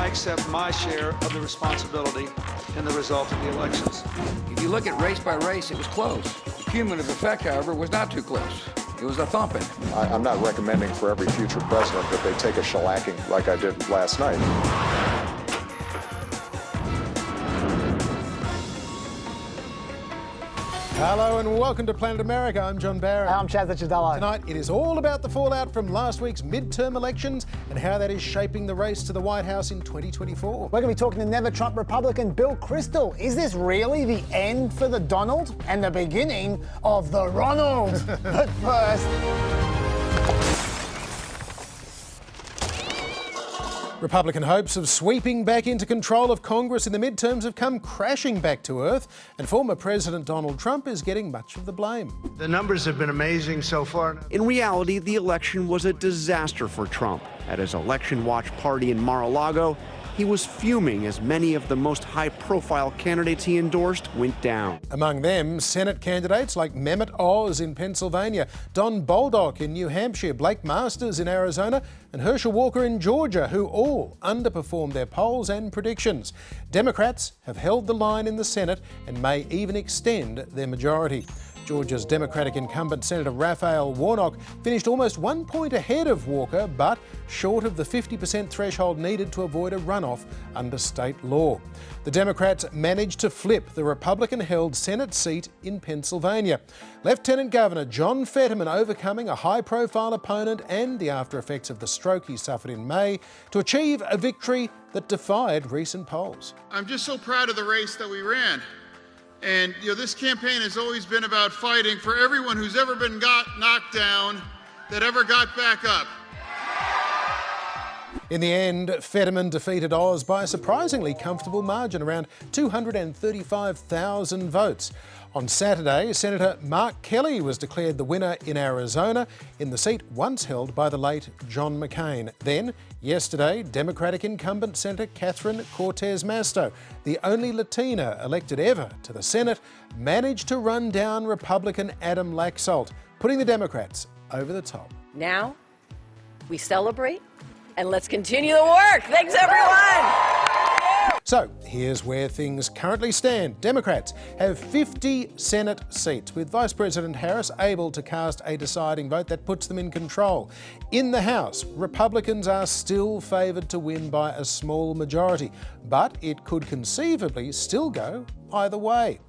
I accept my share of the responsibility in the result of the elections. If you look at race by race, it was close. The cumulative effect, however, was not too close. It was a thumping. I'm not recommending for every future president that they take a shellacking like I did last night. Hello and welcome to Planet America. I'm John Barron. I'm Chaz Licciardello. Tonight it is all about the fallout from last week's midterm elections and how that is shaping the race to the White House in 2024. We're going to be talking to Never Trump Republican Bill Kristol. Is this really the end for the Donald and the beginning of the Ronald? But first... Republican hopes of sweeping back into control of Congress in the midterms have come crashing back to earth, and former President Donald Trump is getting much of the blame. The numbers have been amazing so far. In reality, the election was a disaster for Trump. At his election watch party in Mar-a-Lago, he was fuming as many of the most high-profile candidates he endorsed went down. Among them, Senate candidates like Mehmet Oz in Pennsylvania, Don Bolduc in New Hampshire, Blake Masters in Arizona, and Herschel Walker in Georgia, who all underperformed their polls and predictions. Democrats have held the line in the Senate and may even extend their majority. Georgia's Democratic incumbent Senator Raphael Warnock finished almost 1 point ahead of Walker, but short of the 50% threshold needed to avoid a runoff under state law. The Democrats managed to flip the Republican-held Senate seat in Pennsylvania. Lieutenant Governor John Fetterman overcoming a high-profile opponent and the after-effects of the stroke he suffered in May to achieve a victory that defied recent polls. I'm just so proud of the race that we ran. And, this campaign has always been about fighting for everyone who's ever been knocked down that ever got back up. In the end, Fetterman defeated Oz by a surprisingly comfortable margin, around 235,000 votes. On Saturday, Senator Mark Kelly was declared the winner in Arizona, in the seat once held by the late John McCain. Then, yesterday, Democratic incumbent Senator Catherine Cortez Masto, the only Latina elected ever to the Senate, managed to run down Republican Adam Laxalt, putting the Democrats over the top. Now, we celebrate, and let's continue the work. Thanks, everyone. So, here's where things currently stand. Democrats have 50 Senate seats, with Vice President Harris able to cast a deciding vote that puts them in control. In the House, Republicans are still favoured to win by a small majority, but it could conceivably still go either way.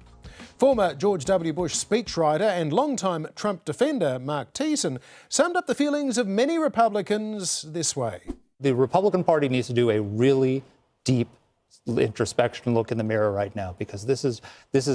Former George W. Bush speechwriter and longtime Trump defender Mark Thiessen summed up the feelings of many Republicans this way. The Republican Party needs to do a really deep introspection look in the mirror right now, because this is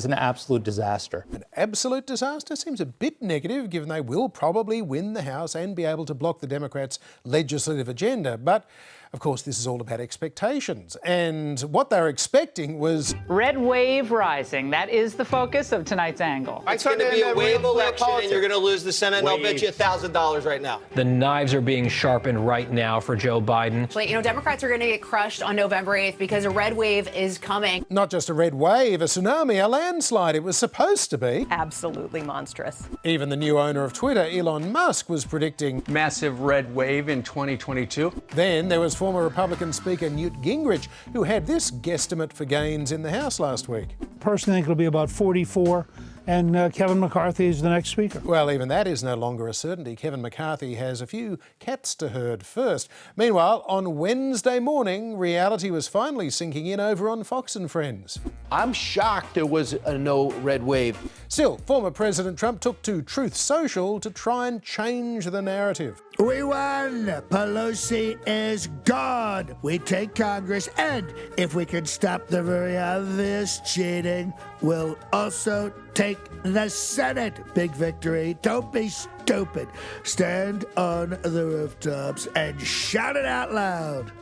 an absolute disaster. An absolute disaster seems a bit negative, given they will probably win the House and be able to block the Democrats' legislative agenda. But of course, this is all about expectations. And what they're expecting was... Red wave rising. That is the focus of tonight's angle. It's going to be a wave election, and you're going to lose the Senate, and I'll bet you $1,000 right now. The knives are being sharpened right now for Joe Biden. Democrats are going to get crushed on November 8th because a red wave is coming. Not just a red wave, a tsunami, a landslide. It was supposed to be. Absolutely monstrous. Even the new owner of Twitter, Elon Musk, was predicting... massive red wave in 2022. Then there was former Republican Speaker Newt Gingrich, who had this guesstimate for gains in the House last week. Personally, I think it'll be about 44, and Kevin McCarthy is the next speaker. Well, even that is no longer a certainty. Kevin McCarthy has a few cats to herd first. Meanwhile, on Wednesday morning, reality was finally sinking in over on Fox and Friends. I'm shocked there was no red wave. Still, former President Trump took to Truth Social to try and change the narrative. We won! Pelosi is gone! We take Congress, and if we can stop the very obvious cheating, we'll also take the Senate. Big victory. Don't be stupid. Stand on the rooftops and shout it out loud.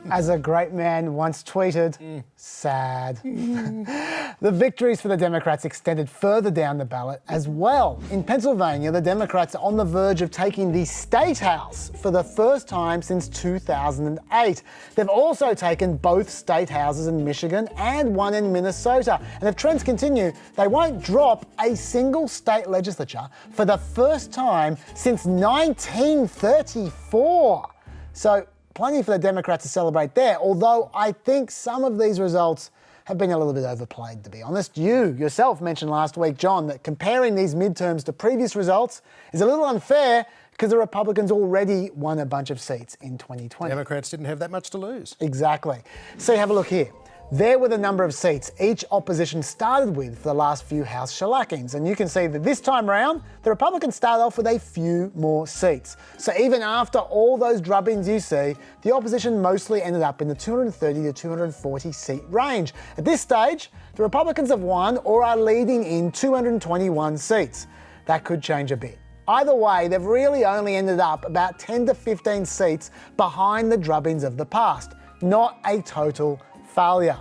As a great man once tweeted, sad. The victories for the Democrats extended further down the ballot as well. In Pennsylvania, the Democrats are on the verge of taking the State House for the first time since 2008. They've also taken both state houses in Michigan and one in Minnesota. And if trends continue, they won't drop a single state legislature for the first time since 1934. So plenty for the Democrats to celebrate there, although I think some of these results have been a little bit overplayed, to be honest. You yourself mentioned last week, John, that comparing these midterms to previous results is a little unfair because the Republicans already won a bunch of seats in 2020. Democrats didn't have that much to lose. Exactly. So have a look here. There were the number of seats each opposition started with for the last few House shellackings. And you can see that this time round, the Republicans started off with a few more seats. So even after all those drubbings you see, the opposition mostly ended up in the 230 to 240 seat range. At this stage, the Republicans have won or are leading in 221 seats. That could change a bit. Either way, they've really only ended up about 10 to 15 seats behind the drubbings of the past. Not a total failure.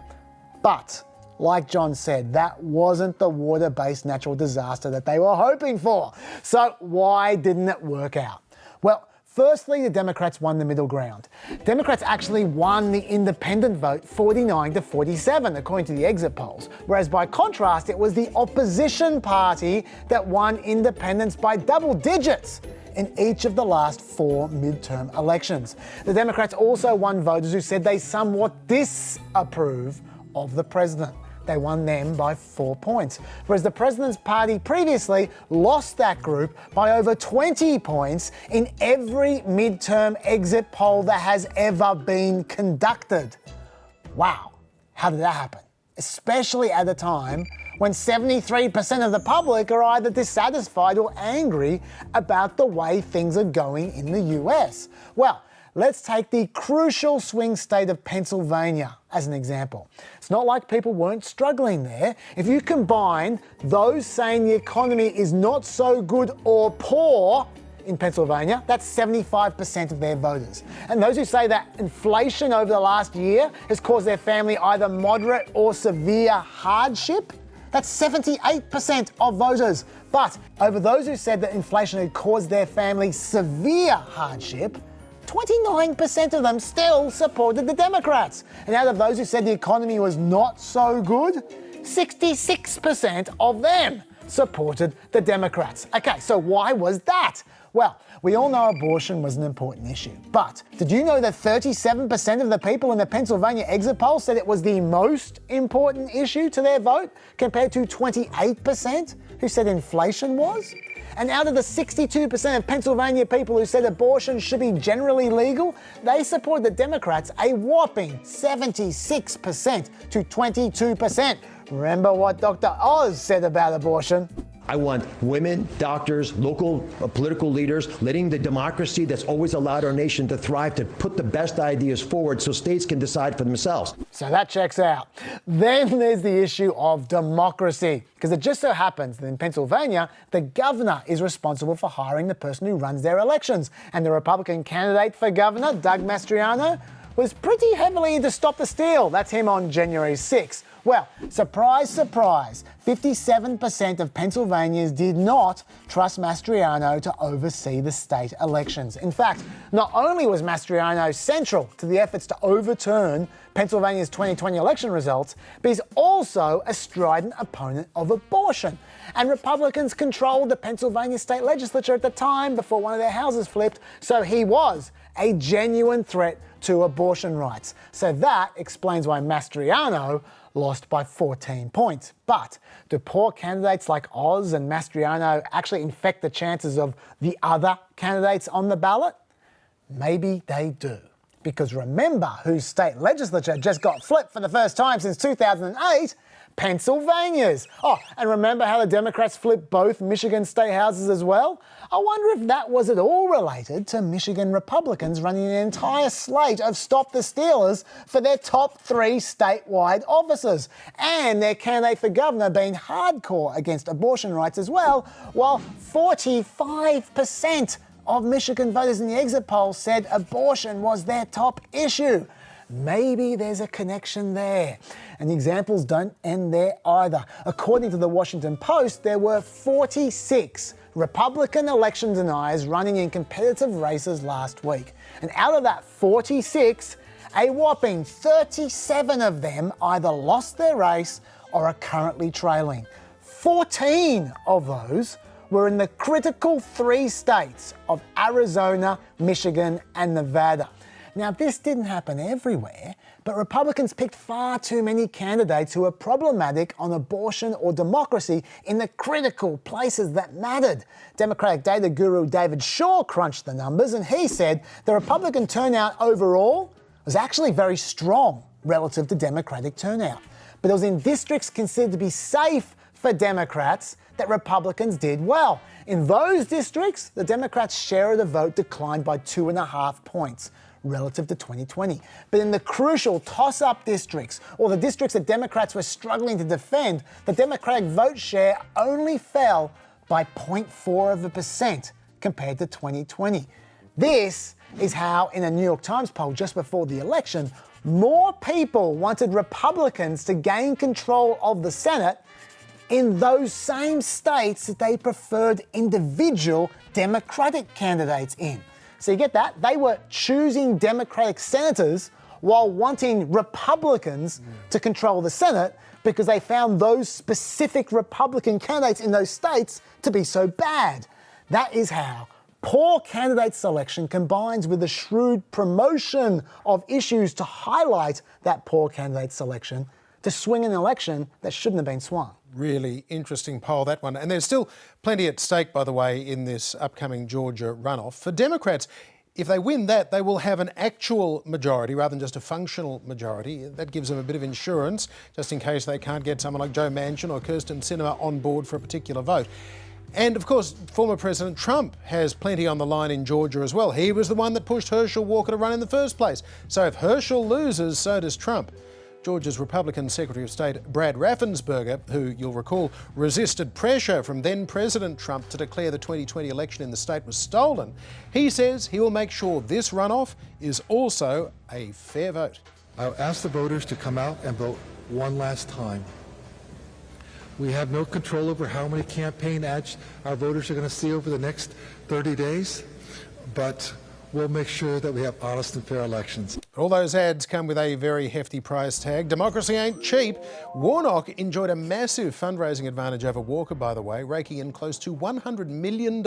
But, like John said, that wasn't the water-based natural disaster that they were hoping for. So why didn't it work out? Well, firstly, the Democrats won the middle ground. Democrats actually won the independent vote 49 to 47, according to the exit polls. Whereas by contrast, it was the opposition party that won independents by double digits in each of the last 4 midterm elections. The Democrats also won voters who said they somewhat disapprove of the president. They won them by 4 points. Whereas the president's party previously lost that group by over 20 points in every midterm exit poll that has ever been conducted. Wow, how did that happen? Especially at a time when 73% of the public are either dissatisfied or angry about the way things are going in the US. Well, let's take the crucial swing state of Pennsylvania as an example. It's not like people weren't struggling there. If you combine those saying the economy is not so good or poor in Pennsylvania, that's 75% of their voters. And those who say that inflation over the last year has caused their family either moderate or severe hardship, that's 78% of voters. But over those who said that inflation had caused their family severe hardship, 29% of them still supported the Democrats. And out of those who said the economy was not so good, 66% of them supported the Democrats. Okay, so why was that? Well, we all know abortion was an important issue, but did you know that 37% of the people in the Pennsylvania exit poll said it was the most important issue to their vote, compared to 28% who said inflation was? And out of the 62% of Pennsylvania people who said abortion should be generally legal, they supported the Democrats a whopping 76% to 22%. Remember what Dr. Oz said about abortion? I want women, doctors, local political leaders, letting the democracy that's always allowed our nation to thrive to put the best ideas forward so states can decide for themselves. So that checks out. Then there's the issue of democracy, because it just so happens that in Pennsylvania, the governor is responsible for hiring the person who runs their elections. And the Republican candidate for governor, Doug Mastriano, was pretty heavily into Stop the Steal. That's him on January 6th. Well, surprise, surprise, 57% of Pennsylvanians did not trust Mastriano to oversee the state elections. In fact, not only was Mastriano central to the efforts to overturn Pennsylvania's 2020 election results, but he's also a strident opponent of abortion. And Republicans controlled the Pennsylvania state legislature at the time before one of their houses flipped, so he was a genuine threat to abortion rights. So that explains why Mastriano lost by 14 points. But do poor candidates like Oz and Mastriano actually infect the chances of the other candidates on the ballot? Maybe they do. Because remember whose state legislature just got flipped for the first time since 2008? Pennsylvania's. Oh, and remember how the Democrats flipped both Michigan state houses as well? I wonder if that was at all related to Michigan Republicans running an entire slate of Stop the Stealers for their top 3 statewide offices, and their candidate for governor being hardcore against abortion rights as well, while 45% of Michigan voters in the exit poll said abortion was their top issue. Maybe there's a connection there. And the examples don't end there either. According to the Washington Post, there were 46 Republican election deniers running in competitive races last week. And out of that 46, a whopping 37 of them either lost their race or are currently trailing. 14 of those were in the critical 3 states of Arizona, Michigan, and Nevada. Now, this didn't happen everywhere, but Republicans picked far too many candidates who were problematic on abortion or democracy in the critical places that mattered. Democratic data guru David Shaw crunched the numbers, and he said the Republican turnout overall was actually very strong relative to Democratic turnout. But it was in districts considered to be safe for Democrats that Republicans did well. In those districts, the Democrats' share of the vote declined by 2.5 points relative to 2020. But in the crucial toss-up districts, or the districts that Democrats were struggling to defend, the Democratic vote share only fell by 0.4% compared to 2020. This is how, in a New York Times poll just before the election, more people wanted Republicans to gain control of the Senate in those same states that they preferred individual Democratic candidates in. So you get that? They were choosing Democratic senators while wanting Republicans to control the Senate because they found those specific Republican candidates in those states to be so bad. That is how poor candidate selection combines with the shrewd promotion of issues to highlight that poor candidate selection to swing an election that shouldn't have been swung. Really interesting poll, that one. And there's still plenty at stake, by the way, in this upcoming Georgia runoff. For Democrats, if they win that, they will have an actual majority rather than just a functional majority. That gives them a bit of insurance, just in case they can't get someone like Joe Manchin or Kyrsten Sinema on board for a particular vote. And, of course, former President Trump has plenty on the line in Georgia as well. He was the one that pushed Herschel Walker to run in the first place. So if Herschel loses, so does Trump. Georgia's Republican Secretary of State Brad Raffensperger, who you'll recall resisted pressure from then-President Trump to declare the 2020 election in the state was stolen, he says he will make sure this runoff is also a fair vote. I'll ask the voters to come out and vote one last time. We have no control over how many campaign ads our voters are going to see over the next 30 days, but we'll make sure that we have honest and fair elections. All those ads come with a very hefty price tag. Democracy ain't cheap. Warnock enjoyed a massive fundraising advantage over Walker, by the way, raking in close to $100 million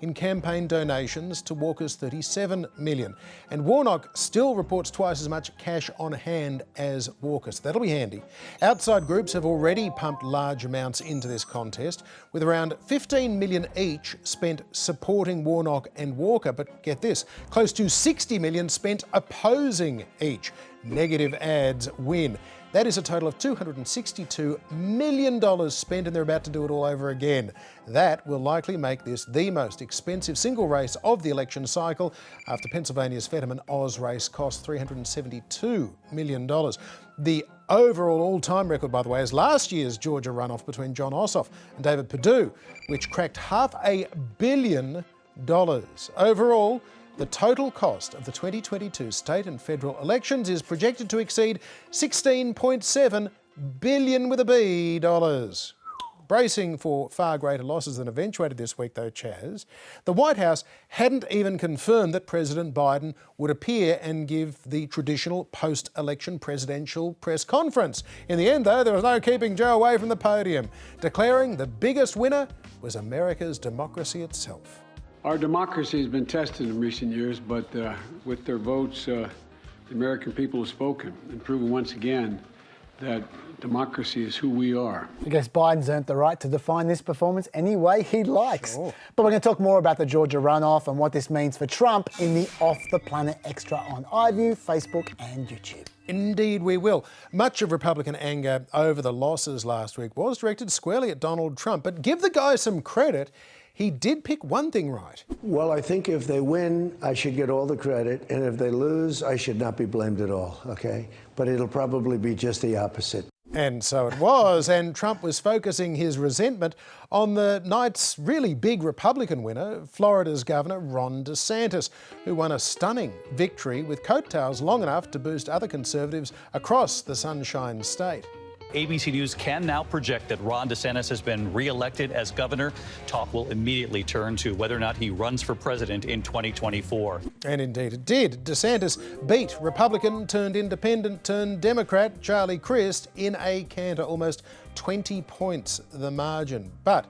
in campaign donations to Walker's $37 million. And Warnock still reports twice as much cash on hand as Walker, so that'll be handy. Outside groups have already pumped large amounts into this contest, with around $15 million each spent supporting Warnock and Walker. But get this, close to $60 million spent opposing each. Negative ads win. That is a total of $262 million spent, and they're about to do it all over again. That will likely make this the most expensive single race of the election cycle after Pennsylvania's Fetterman Oz race cost $372 million. The overall all-time record, by the way, is last year's Georgia runoff between Jon Ossoff and David Perdue, which cracked $500 million. Overall, the total cost of the 2022 state and federal elections is projected to exceed $16.7 billion with a B dollars. Bracing for far greater losses than eventuated this week, though, Chaz, the White House hadn't even confirmed that President Biden would appear and give the traditional post-election presidential press conference. In the end, though, there was no keeping Joe away from the podium, declaring the biggest winner was America's democracy itself. Our democracy has been tested in recent years, but with their votes, the American people have spoken and proven once again that democracy is who we are. I guess Biden's earned the right to define this performance any way he likes. Sure. But we're going to talk more about the Georgia runoff and what this means for Trump in the Off the Planet Extra on iView, Facebook and YouTube. Indeed we will. Much of Republican anger over the losses last week was directed squarely at Donald Trump, but give the guy some credit. He did pick one thing right. Well, I think if they win, I should get all the credit, and if they lose, I should not be blamed at all, okay? But it'll probably be just the opposite. And so it was, and Trump was focusing his resentment on the night's really big Republican winner, Florida's Governor Ron DeSantis, who won a stunning victory with coattails long enough to boost other conservatives across the Sunshine State. ABC News can now project that Ron DeSantis has been re-elected as governor. Talk will immediately turn to whether or not he runs for president in 2024. And indeed it did. DeSantis beat Republican turned independent turned Democrat Charlie Crist in a canter, almost 20 points the margin. But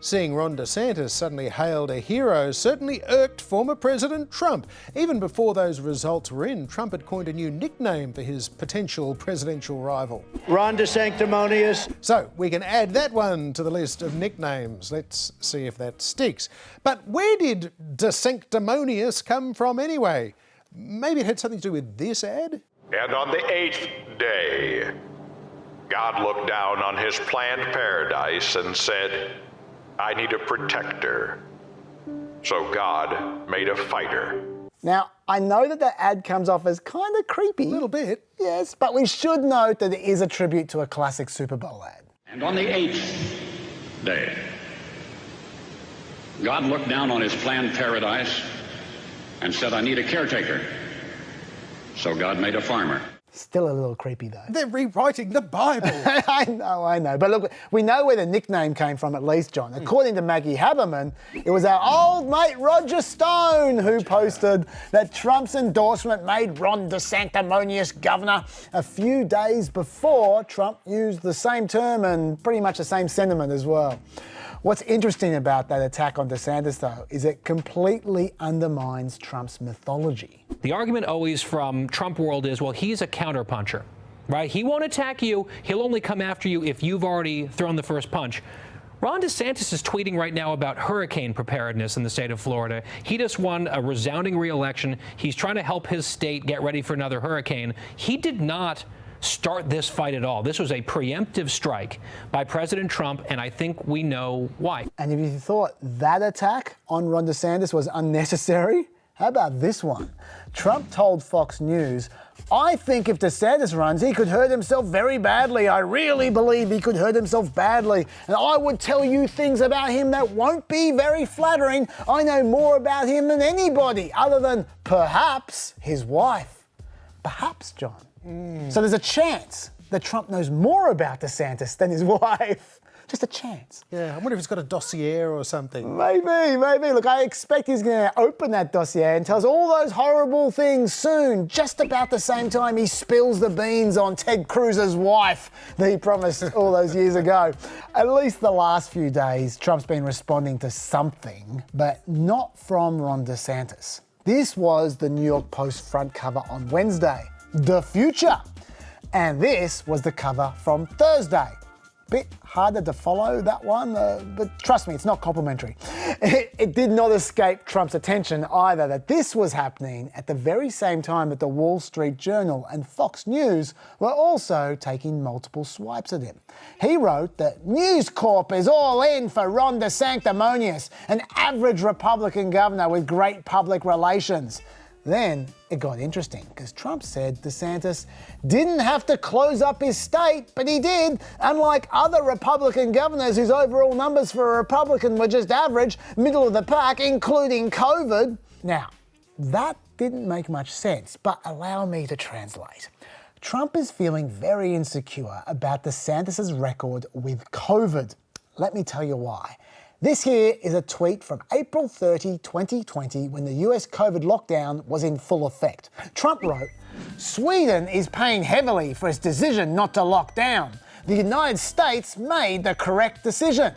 Seeing Ron DeSantis suddenly hailed a hero certainly irked former President Trump. Even before those results were in, Trump had coined a new nickname for his potential presidential rival. Ron DeSanctimonious. So we can add that one to the list of nicknames. Let's see if that sticks. But where did DeSanctimonious come from anyway? Maybe it had something to do with this ad? And on the 8th day, God looked down on his planned paradise and said, I need a protector. So God made a fighter. Now, I know that the ad comes off as kind of creepy. A little bit. Yes, but we should note that it is a tribute to a classic Super Bowl ad. And on the 8th day, God looked down on his planned paradise and said, I need a caretaker. So God made a farmer. Still a little creepy, though. They're rewriting the Bible. I know. But look, we know where the nickname came from, at least, John. According to Maggie Haberman, it was our old mate Roger Stone who posted that Trump's endorsement made Ron DeSanctimonious governor a few days before Trump used the same term and pretty much the same sentiment as well. What's interesting about that attack on DeSantis, though, is it completely undermines Trump's mythology. The argument always from Trump world is, well, he's a counterpuncher, right? He won't attack you. He'll only come after you if you've already thrown the first punch. Ron DeSantis is tweeting right now about hurricane preparedness in the state of Florida. He just won a resounding re-election. He's trying to help his state get ready for another hurricane. He did not start this fight at all. This was a preemptive strike by President Trump, and I think we know why. And if you thought that attack on Ron DeSantis was unnecessary, how about this one? Trump told Fox News, I think if DeSantis runs, he could hurt himself very badly. I really believe he could hurt himself badly. And I would tell you things about him that won't be very flattering. I know more about him than anybody, other than perhaps his wife. Perhaps, John. So there's a chance that Trump knows more about DeSantis than his wife. Just a chance. Yeah, I wonder if he's got a dossier or something. Maybe. Look, I expect he's going to open that dossier and tell us all those horrible things soon, just about the same time he spills the beans on Ted Cruz's wife that he promised all those years ago. At least the last few days, Trump's been responding to something, but not from Ron DeSantis. This was the New York Post front cover on Wednesday. The future. And this was the cover from Thursday. Bit harder to follow, that one, but trust me, it's not complimentary. It did not escape Trump's attention either that this was happening at the very same time that the Wall Street Journal and Fox News were also taking multiple swipes at him. He wrote that News Corp is all in for Ron DeSanctimonious, an average Republican governor with great public relations. Then it got interesting because Trump said DeSantis didn't have to close up his state, but he did. Unlike other Republican governors whose overall numbers for a Republican were just average, middle of the pack, including COVID. Now, that didn't make much sense, but allow me to translate. Trump is feeling very insecure about DeSantis' record with COVID. Let me tell you why. This here is a tweet from April 30, 2020, when the US COVID lockdown was in full effect. Trump wrote, Sweden is paying heavily for its decision not to lock down. The United States made the correct decision.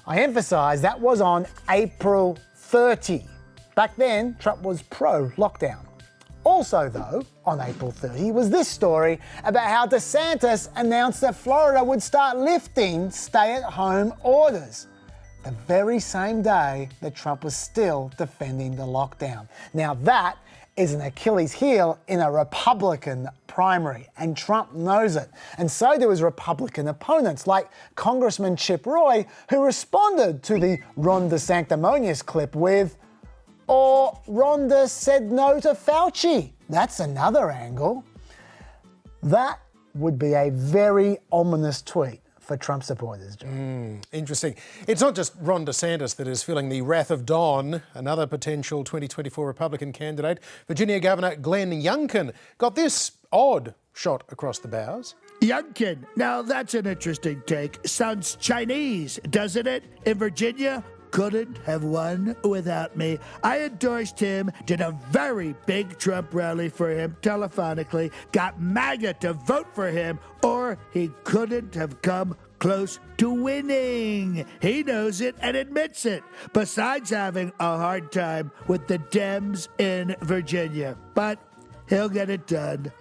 I emphasize that was on April 30. Back then, Trump was pro-lockdown. Also, though, on April 30 was this story about how DeSantis announced that Florida would start lifting stay-at-home orders. The very same day that Trump was still defending the lockdown. Now that is an Achilles heel in a Republican primary, and Trump knows it. And so do his Republican opponents, like Congressman Chip Roy, who responded to the Ron DeSanctimonious clip with, or Rhonda said no to Fauci. That's another angle. That would be a very ominous tweet for Trump supporters, John. Interesting. It's not just Ron DeSantis that is feeling the wrath of Don. Another potential 2024 Republican candidate, Virginia Governor Glenn Youngkin, got this odd shot across the bows. Youngkin. Now, that's an interesting take. Sounds Chinese, doesn't it? In Virginia, couldn't have won without me. I endorsed him, did a very big Trump rally for him telephonically, got MAGA to vote for him, or he couldn't have come close to winning. He knows it and admits it, besides having a hard time with the Dems in Virginia. But he'll get it done.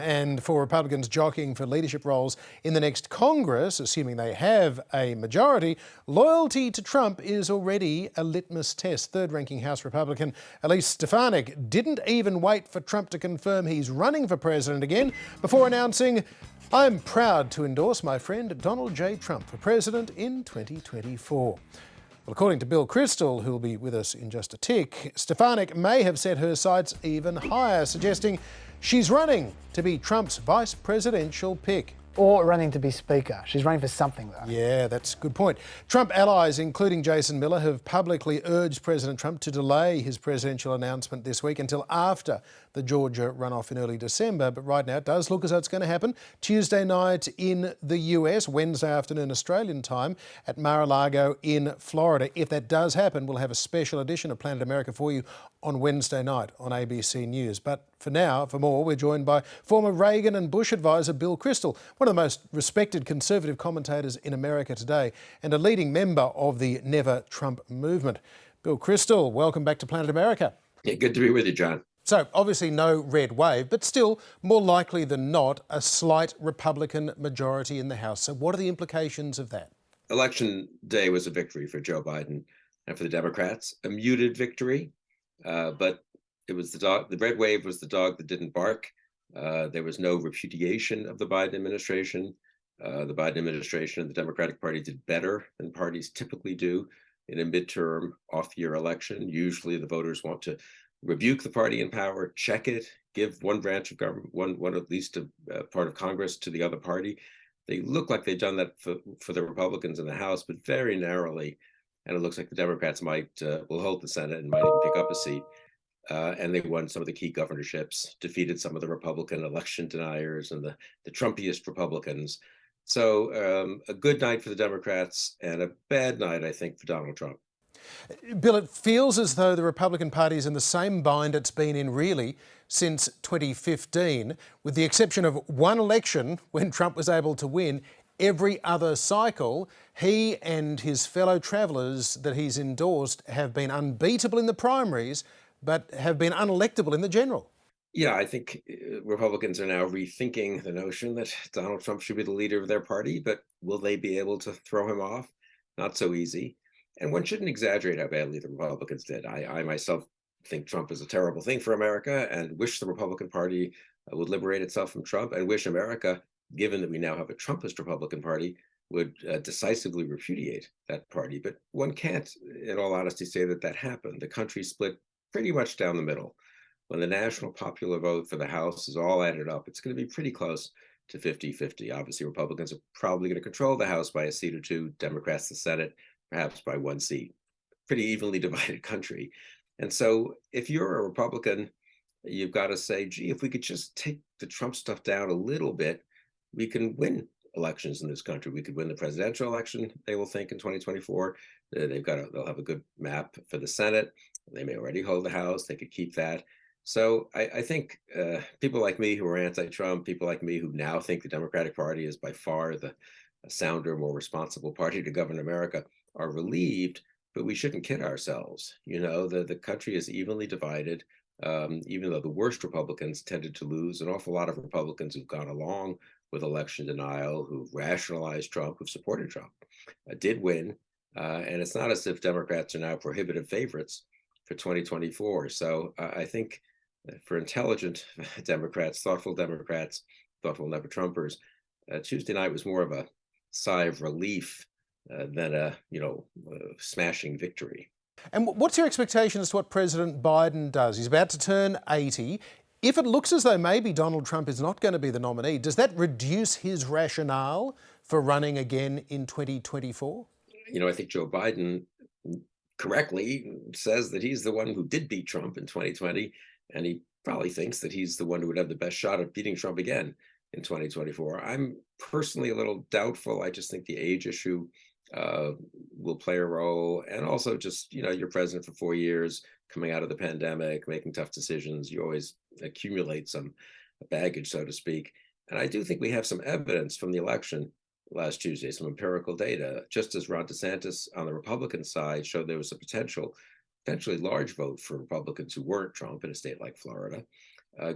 And for Republicans jockeying for leadership roles in the next Congress, assuming they have a majority, loyalty to Trump is already a litmus test. Third-ranking House Republican Elaine Stefanik didn't even wait for Trump to confirm he's running for president again before announcing, "I'm proud to endorse my friend Donald J. Trump for president in 2024. Well, according to Bill Kristol, who'll be with us in just a tick, Stefanik may have set her sights even higher, suggesting she's running to be Trump's vice presidential pick. Or running to be Speaker. She's running for something, though. Yeah, that's a good point. Trump allies, including Jason Miller, have publicly urged President Trump to delay his presidential announcement this week until after the Georgia runoff in early December. But right now it does look as though it's going to happen Tuesday night in the US, Wednesday afternoon Australian time at Mar-a-Lago in Florida. If that does happen, we'll have a special edition of Planet America for you on Wednesday night on ABC News. But for now, for more, we're joined by former Reagan and Bush advisor Bill Kristol, one of the most respected conservative commentators in America today and a leading member of the Never Trump movement. Bill Kristol, welcome back to Planet America. Yeah, good to be with you, John. So obviously no red wave, but still more likely than not a slight Republican majority in the House. So what are the implications of that? Election day was a victory for Joe Biden and for the Democrats, a muted victory, but it was the red wave was the dog that didn't bark. There was no repudiation of the Biden administration. The Biden administration and the Democratic Party did better than parties typically do in a midterm off-year election. Usually the voters want to rebuke the party in power, check it, give one branch of government, one at least a part of Congress to the other party. They look like they've done that for the Republicans in the House, but very narrowly. And it looks like the Democrats will hold the Senate and might even pick up a seat. And they won some of the key governorships, defeated some of the Republican election deniers and the Trumpiest Republicans. So a good night for the Democrats and a bad night, I think, for Donald Trump. Bill, it feels as though the Republican Party is in the same bind it's been in really since 2015, with the exception of one election when Trump was able to win. Every other cycle, he and his fellow travellers that he's endorsed have been unbeatable in the primaries, but have been unelectable in the general. Yeah, I think Republicans are now rethinking the notion that Donald Trump should be the leader of their party, but will they be able to throw him off? Not so easy. And one shouldn't exaggerate how badly the Republicans did. I myself think Trump is a terrible thing for America and wish the Republican Party would liberate itself from Trump, and wish America, given that we now have a Trumpist Republican Party, would decisively repudiate that party. But one can't, in all honesty, say that that happened. The country split pretty much down the middle. When the national popular vote for the House is all added up, it's going to be pretty close to 50-50. Obviously, Republicans are probably going to control the House by a seat or two, Democrats the Senate, perhaps by one seat. Pretty evenly divided country. And so if you're a Republican, you've got to say, gee, if we could just take the Trump stuff down a little bit, we can win elections in this country. We could win the presidential election, they will think, in 2024. They'll have a good map for the Senate. They may already hold the House. They could keep that. So I think people like me who are anti-Trump, people like me who now think the Democratic Party is by far the sounder, more responsible party to govern America, are relieved, but we shouldn't kid ourselves. You know, the country is evenly divided, even though the worst Republicans tended to lose. An awful lot of Republicans who've gone along with election denial, who've rationalized Trump, who've supported Trump, did win. And it's not as if Democrats are now prohibitive favorites for 2024. So I think for intelligent Democrats, thoughtful Never Trumpers, Tuesday night was more of a sigh of relief than a smashing victory. And what's your expectation as to what President Biden does? He's about to turn 80. If it looks as though maybe Donald Trump is not going to be the nominee, does that reduce his rationale for running again in 2024? You know, I think Joe Biden correctly says that he's the one who did beat Trump in 2020, and he probably thinks that he's the one who would have the best shot at beating Trump again in 2024. I'm personally a little doubtful. I just think the age issue will play a role. And also just, you're president for 4 years, coming out of the pandemic, making tough decisions. You always accumulate some baggage, so to speak. And I do think we have some evidence from the election last Tuesday, some empirical data, just as Ron DeSantis on the Republican side showed there was a potentially large vote for Republicans who weren't Trump in a state like Florida.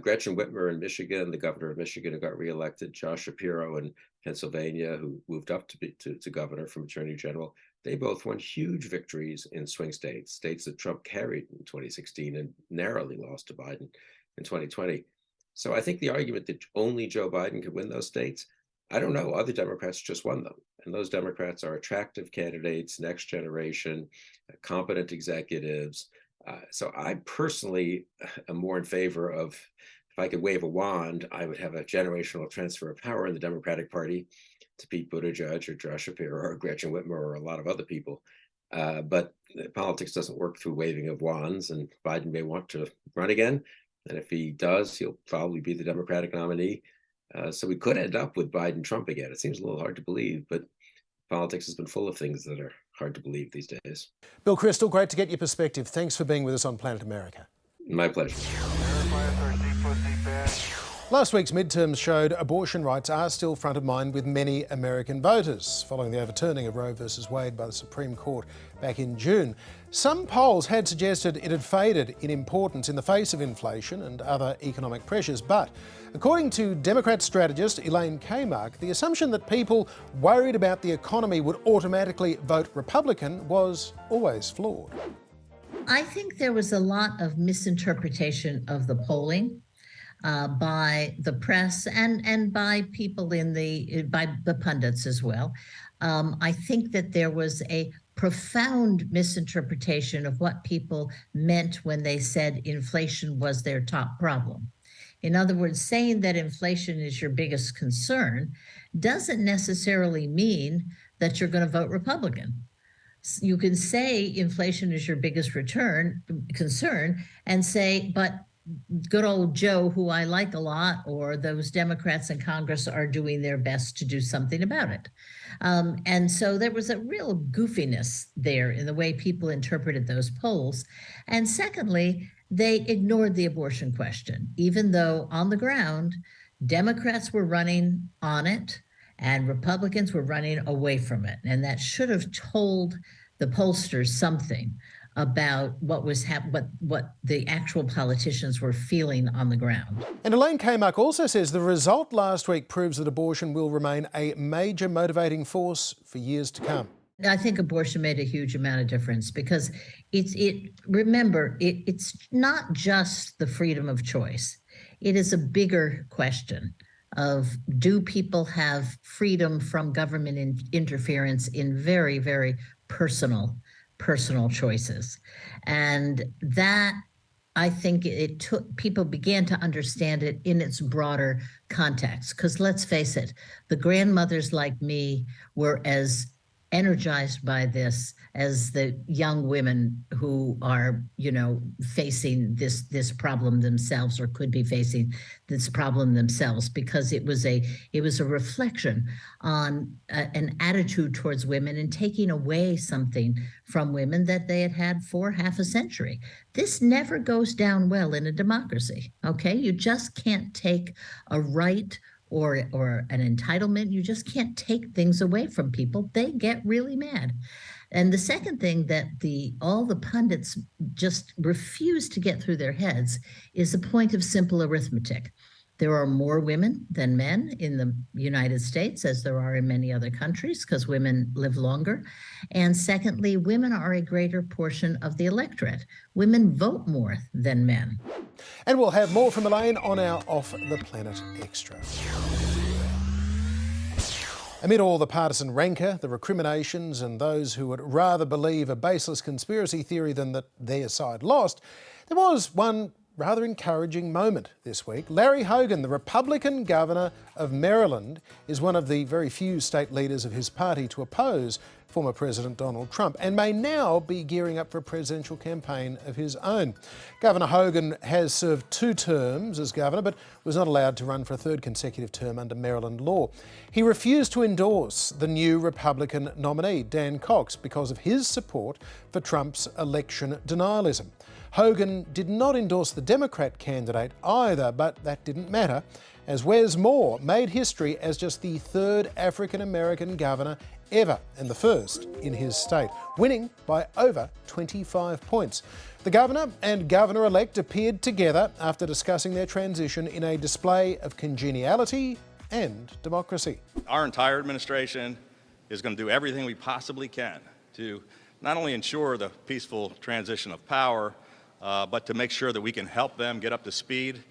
Gretchen Whitmer in Michigan, the governor of Michigan who got reelected, Josh Shapiro in Pennsylvania, who moved up to governor from attorney general, they both won huge victories in swing states, states that Trump carried in 2016 and narrowly lost to Biden in 2020. So I think the argument that only Joe Biden could win those states, I don't know. Other Democrats just won them. And those Democrats are attractive candidates, next generation, competent executives. So I personally am more in favor of, if I could wave a wand, I would have a generational transfer of power in the Democratic Party to Pete Buttigieg or Josh Shapiro or Gretchen Whitmer or a lot of other people. But politics doesn't work through waving of wands, and Biden may want to run again. And if he does, he'll probably be the Democratic nominee. So we could end up with Biden-Trump again. It seems a little hard to believe, but politics has been full of things that are hard to believe these days. Bill Kristol, great to get your perspective. Thanks for being with us on Planet America. My pleasure. Last week's midterms showed abortion rights are still front of mind with many American voters, following the overturning of Roe v. Wade by the Supreme Court back in June. Some polls had suggested it had faded in importance in the face of inflation and other economic pressures, but according to Democrat strategist Elaine, the assumption that people worried about the economy would automatically vote Republican was always flawed. I think there was a lot of misinterpretation of the polling by the press and by people by the pundits as well. I think that there was a profound misinterpretation of what people meant when they said inflation was their top problem. In other words, saying that inflation is your biggest concern doesn't necessarily mean that you're going to vote Republican. You can say inflation is your biggest concern and say, but good old Joe, who I like a lot, or those Democrats in Congress are doing their best to do something about it. And so there was a real goofiness there in the way people interpreted those polls. And secondly, they ignored the abortion question, even though on the ground, Democrats were running on it and Republicans were running away from it. And that should have told the pollsters something about what was what the actual politicians were feeling on the ground. And Elaine also says the result last week proves that abortion will remain a major motivating force for years to come. I think abortion made a huge amount of difference because remember, it's not just the freedom of choice. It is a bigger question of, do people have freedom from government interference in very, very personal choices? And that, I think it took, people began to understand it in its broader context. Because let's face it, the grandmothers like me were as energized by this as the young women who are, facing this problem themselves, or could be facing this problem themselves, because it was a reflection on an attitude towards women and taking away something from women that they had had for half a century. This never goes down well in a democracy, okay? You just can't take a right or an entitlement. You just can't take things away from people. They get really mad. And the second thing that all the pundits just refuse to get through their heads is the point of simple arithmetic. There are more women than men in the United States, as there are in many other countries, because women live longer. And secondly, women are a greater portion of the electorate. Women vote more than men. And we'll have more from Elaine on our Off the Planet Extra. Amid all the partisan rancour, the recriminations, and those who would rather believe a baseless conspiracy theory than that their side lost, there was one rather encouraging moment this week. Larry Hogan, the Republican governor of Maryland, is one of the very few state leaders of his party to oppose former President Donald Trump and may now be gearing up for a presidential campaign of his own. Governor Hogan has served 2 terms as governor but was not allowed to run for a 3rd consecutive term under Maryland law. He refused to endorse the new Republican nominee, Dan Cox, because of his support for Trump's election denialism. Hogan did not endorse the Democrat candidate either, but that didn't matter, as Wes Moore made history as just the 3rd African-American governor ever and the 1st in his state, winning by over 25 points. The governor and governor-elect appeared together after discussing their transition in a display of congeniality and democracy. Our entire administration is going to do everything we possibly can to not only ensure the peaceful transition of power, but to make sure that we can help them get up to speed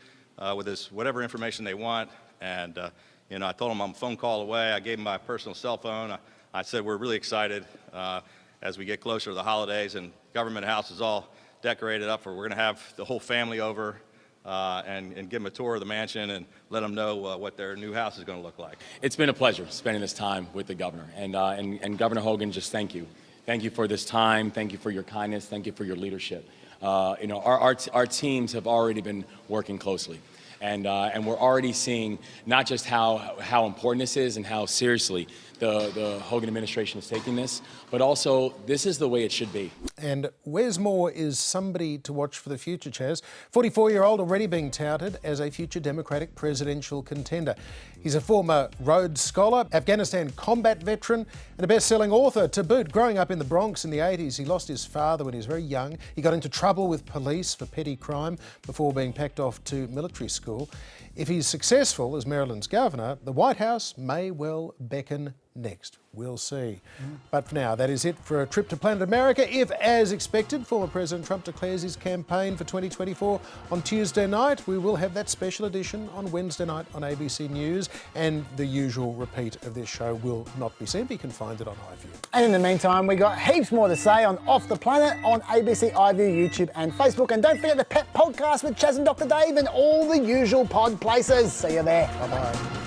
with whatever information they want. And I told them I'm a phone call away. I gave them my personal cell phone. I said we're really excited as we get closer to the holidays and Government House is all decorated up. We're going to have the whole family over and give them a tour of the mansion and let them know what their new house is going to look like. It's been a pleasure spending this time with the governor. And Governor Hogan, just thank you. Thank you for this time. Thank you for your kindness. Thank you for your leadership. Our teams have already been working closely. And we're already seeing not just how important this is and how seriously the Hogan administration is taking this, but also this is the way it should be. And Wes Moore is somebody to watch for the future, Chaz. 44-year-old already being touted as a future Democratic presidential contender. He's a former Rhodes Scholar, Afghanistan combat veteran, and a best-selling author to boot. Growing up in the Bronx in the 80s, he lost his father when he was very young. He got into trouble with police for petty crime before being packed off to military school. If he's successful as Maryland's governor, the White House may well beckon next. We'll see. But for now, that is it for a trip to Planet America. If, as expected, former President Trump declares his campaign for 2024 on Tuesday night, we will have that special edition on Wednesday night on ABC News, and the usual repeat of this show will not be seen, but you can find it on iView. And in the meantime, we got heaps more to say on Off the Planet on ABC, iView, YouTube and Facebook. And don't forget the Pet Podcast with Chaz and Dr. Dave and all the usual pod places. See you there. Bye-bye.